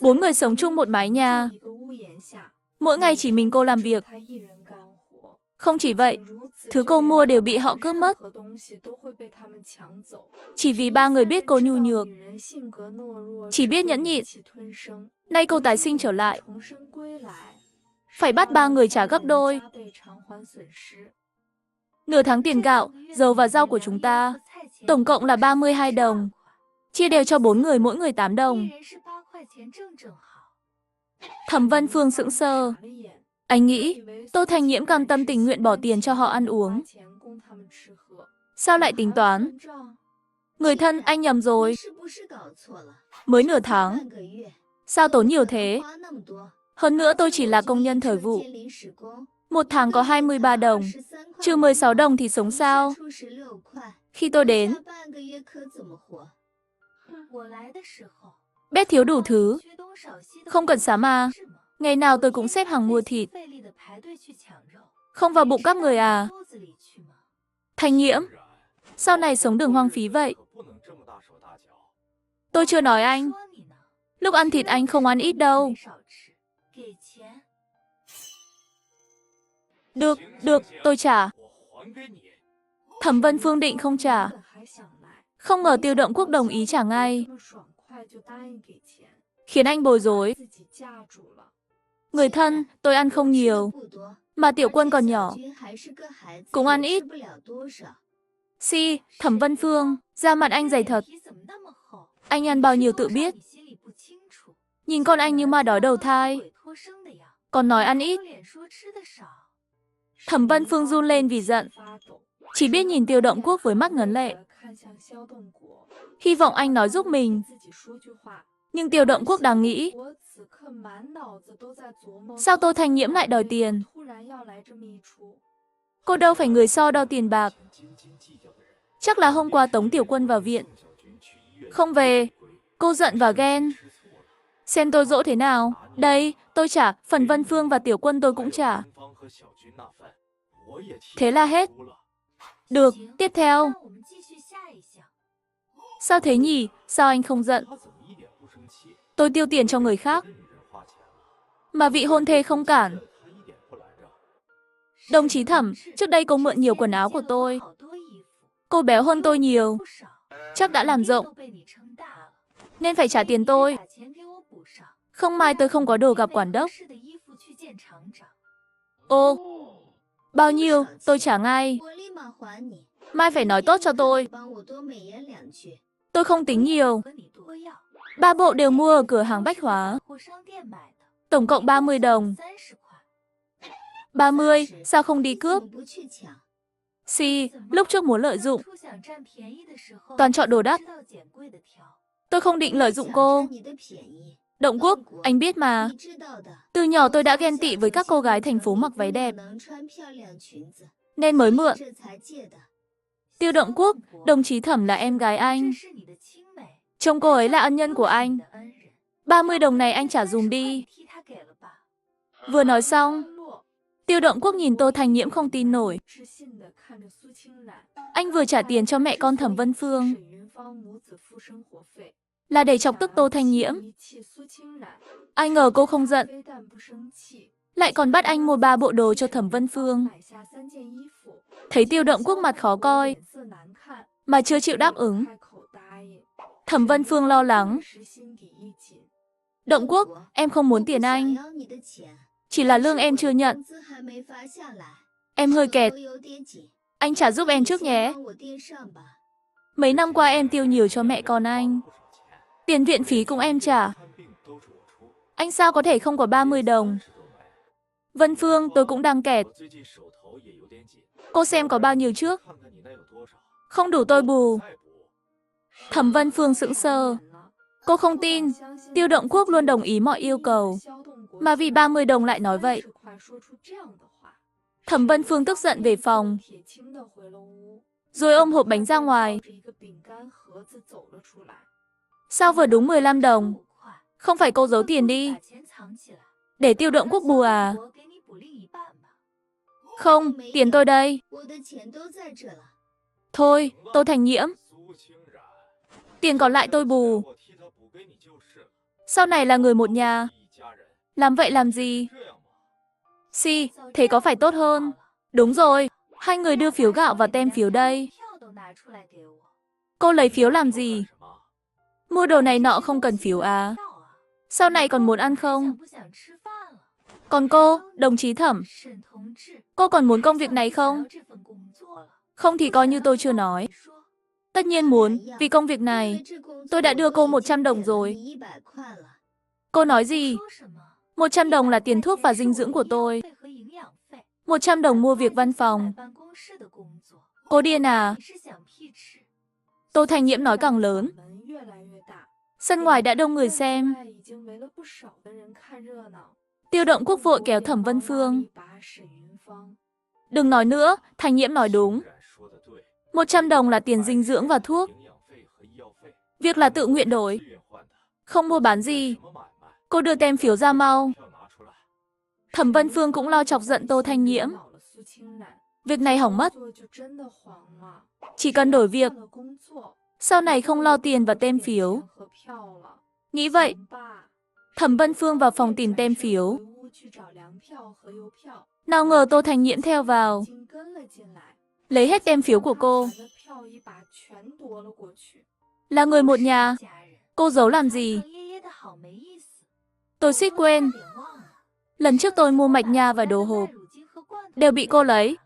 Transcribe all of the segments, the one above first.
4 người sống chung một mái nhà. Mỗi ngày chỉ mình cô làm việc. Không chỉ vậy, thứ cô mua đều bị họ cướp mất. Chỉ vì 3 người biết cô nhu nhược, chỉ biết nhẫn nhịn. Nay cô tái sinh trở lại, phải bắt 3 người trả gấp đôi. Nửa tháng tiền gạo, dầu và rau của chúng ta, tổng cộng là 32 đồng. Chia đều cho 4 người, mỗi người 8 đồng. Thẩm Vân Phương sững sờ. Anh nghĩ, Tô Thành Nhiễm cam tâm tình nguyện bỏ tiền cho họ ăn uống. Sao lại tính toán? Người thân, anh nhầm rồi. Mới nửa tháng. Sao tốn nhiều thế? Hơn nữa tôi chỉ là công nhân thời vụ. Một tháng có 23 đồng. Trừ 16 đồng thì sống sao? Khi tôi đến, bếp thiếu đủ thứ. Không cần sắm à? Ngày nào tôi cũng xếp hàng mua thịt. Không vào bụng các người à? Thành Nhiễm, sau này sống đường hoang phí vậy. Tôi chưa nói anh. Lúc ăn thịt anh không ăn ít đâu. Được, tôi trả. Thẩm Vân Phương định không trả. Không ngờ Tiêu Động Quốc đồng ý trả ngay. Khiến anh bối rối. Người thân, tôi ăn không nhiều. Mà Tiểu Quân còn nhỏ. Cũng ăn ít. Thẩm Vân Phương, da mặt anh dày thật. Anh ăn bao nhiêu tự biết. Nhìn con anh như ma đói đầu thai. Còn nói ăn ít. Thẩm Vân Phương run lên vì giận. Chỉ biết nhìn Tiêu Động Quốc với mắt ngấn lệ. Hy vọng anh nói giúp mình. Nhưng Tiêu Động Quốc đang nghĩ. Sao Tô Thành Nhiễm lại đòi tiền? Cô đâu phải người so đo tiền bạc. Chắc là hôm qua Tống Tiểu Quân vào viện. Không về. Cô giận và ghen. Xem tôi dỗ thế nào. Đây, tôi trả. Phần Vân Phương và Tiểu Quân tôi cũng trả. Thế là hết. Được, tiếp theo. Sao thế nhỉ? Sao anh không giận? Tôi tiêu tiền cho người khác. Mà vị hôn thê không cản. Đồng chí Thẩm, trước đây cô mượn nhiều quần áo của tôi. Cô béo hơn tôi nhiều. Chắc đã làm rộng. Nên phải trả tiền tôi. Không mai tôi không có đồ gặp quản đốc. Ô, bao nhiêu? Tôi trả ngay. Mai phải nói tốt cho tôi. Tôi không tính nhiều. 3 bộ đều mua ở cửa hàng bách hóa. Tổng cộng 30 đồng. 30, sao không đi cướp? Lúc trước muốn lợi dụng. Toàn chọn đồ đắt. Tôi không định lợi dụng cô. Động Quốc, anh biết mà. Từ nhỏ tôi đã ghen tị với các cô gái thành phố mặc váy đẹp. Nên mới mượn. Tiêu Động Quốc, đồng chí Thẩm là em gái anh. Trông cô ấy là ân nhân của anh. 30 đồng này anh trả dùm đi. Vừa nói xong, Tiêu Động Quốc nhìn Tô Thành Nhiễm không tin nổi. Anh vừa trả tiền cho mẹ con Thẩm Vân Phương. Là để chọc tức Tô Thành Nhiễm. Ai ngờ cô không giận. Lại còn bắt anh mua 3 bộ đồ cho Thẩm Vân Phương. Thấy Tiêu Động Quốc mặt khó coi, mà chưa chịu đáp ứng. Thẩm Vân Phương lo lắng. Động Quốc, em không muốn tiền anh. Chỉ là lương em chưa nhận. Em hơi kẹt. Anh trả giúp em trước nhé. Mấy năm qua em tiêu nhiều cho mẹ con anh. Tiền viện phí cũng em trả. Anh sao có thể không có 30 đồng? Vân Phương, tôi cũng đang kẹt. Cô xem có bao nhiêu trước? Không đủ tôi bù. Thẩm Vân Phương sững sờ. Cô không tin. Tiêu Động Quốc luôn đồng ý mọi yêu cầu. Mà vì 30 đồng lại nói vậy. Thẩm Vân Phương tức giận về phòng. Rồi ôm hộp bánh ra ngoài. Sao vừa đúng 15 đồng? Không phải cô giấu tiền đi. Để Tiêu Động Quốc bù à? Không, tiền tôi đây. Thôi, Tô Thành Nhiễm. Tiền còn lại tôi bù. Sau này là người một nhà. Làm vậy làm gì? Thế có phải tốt hơn? Đúng rồi, hai người đưa phiếu gạo và tem phiếu đây. Cô lấy phiếu làm gì? Mua đồ này nọ không cần phiếu à? Sau này còn muốn ăn không? Còn cô, đồng chí Thẩm, cô còn muốn công việc này không? Không thì coi như tôi chưa nói. Tất nhiên muốn, vì công việc này. Tôi đã đưa cô 100 đồng rồi. Cô nói gì? 100 đồng là tiền thuốc và dinh dưỡng của tôi. 100 đồng mua việc văn phòng. Cô điên à? Tô Thanh Nhiễm nói càng lớn. Sân ngoài đã đông người xem. Tiêu Động Quốc vội kéo Thẩm Vân Phương. Đừng nói nữa, Thanh Nhiễm nói đúng. 100 đồng là tiền dinh dưỡng và thuốc. Việc là tự nguyện đổi. Không mua bán gì. Cô đưa tem phiếu ra mau. Thẩm Vân Phương cũng lo chọc giận Tô Thanh Nhiễm. Việc này hỏng mất. Chỉ cần đổi việc. Sau này không lo tiền và tem phiếu. Nghĩ vậy, Thẩm Vân Phương vào phòng tìm tem phiếu. Nào ngờ Tô Thanh Nhiễm theo vào. Lấy hết tem phiếu của cô. Là người một nhà. Cô giấu làm gì? Tôi suýt quên. Lần trước tôi mua mạch nha và đồ hộp. Đều bị cô lấy.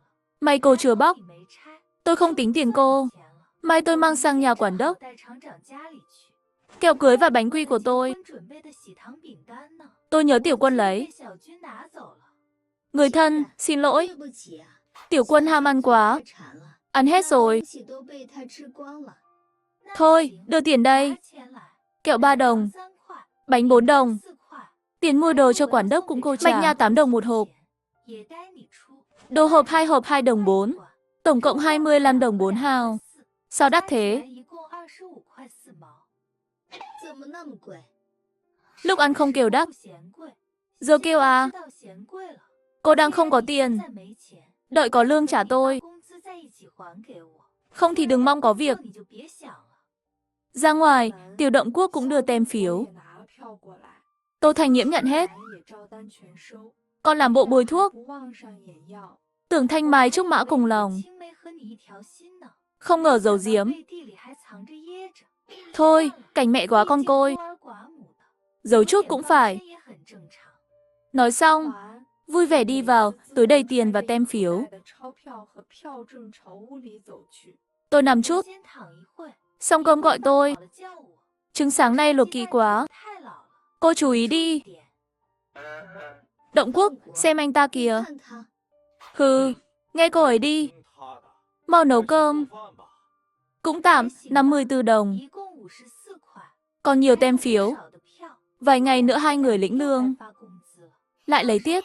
May cô chưa bóc. Tôi không tính tiền cô. Mai tôi mang sang nhà quản đốc. Kẹo cưới và bánh quy của tôi. Tôi nhớ Tiểu Quân lấy. Người thân, xin lỗi. Tiểu Quân ham ăn quá. Ăn hết rồi. Thôi, đưa tiền đây. Kẹo 3 đồng. Bánh 4 đồng. Tiền mua đồ cho quản đốc cũng cô trả. Mạch nha 8 đồng một hộp. Đồ hộp 2 hộp 2 đồng 4. Tổng cộng 25 đồng 4 hào. Sao đắt thế? Lúc ăn không kêu đắt. Giờ kêu à? Cô đang không có tiền. Đợi có lương trả tôi. Không thì đừng mong có việc. Ra ngoài, Tiêu Động Quốc cũng đưa tem phiếu. Tô Thanh Nhiễm nhận hết. Còn làm bộ bôi thuốc. Tưởng thanh mai trúc mã cùng lòng. Không ngờ giấu giếm. Thôi, cảnh mẹ quá con côi. Giấu chút cũng phải. Nói xong, vui vẻ đi vào, túi đầy tiền và tem phiếu. Tôi nằm chút. Xong cơm gọi tôi. Trứng sáng nay luộc kỳ quá. Cô chú ý đi. Động Quốc, xem anh ta kìa. Hừ, nghe cô ấy đi. Mau nấu cơm. Cũng tạm, 54 đồng. Còn nhiều tem phiếu. Vài ngày nữa hai người lĩnh lương. Lại lấy tiếp.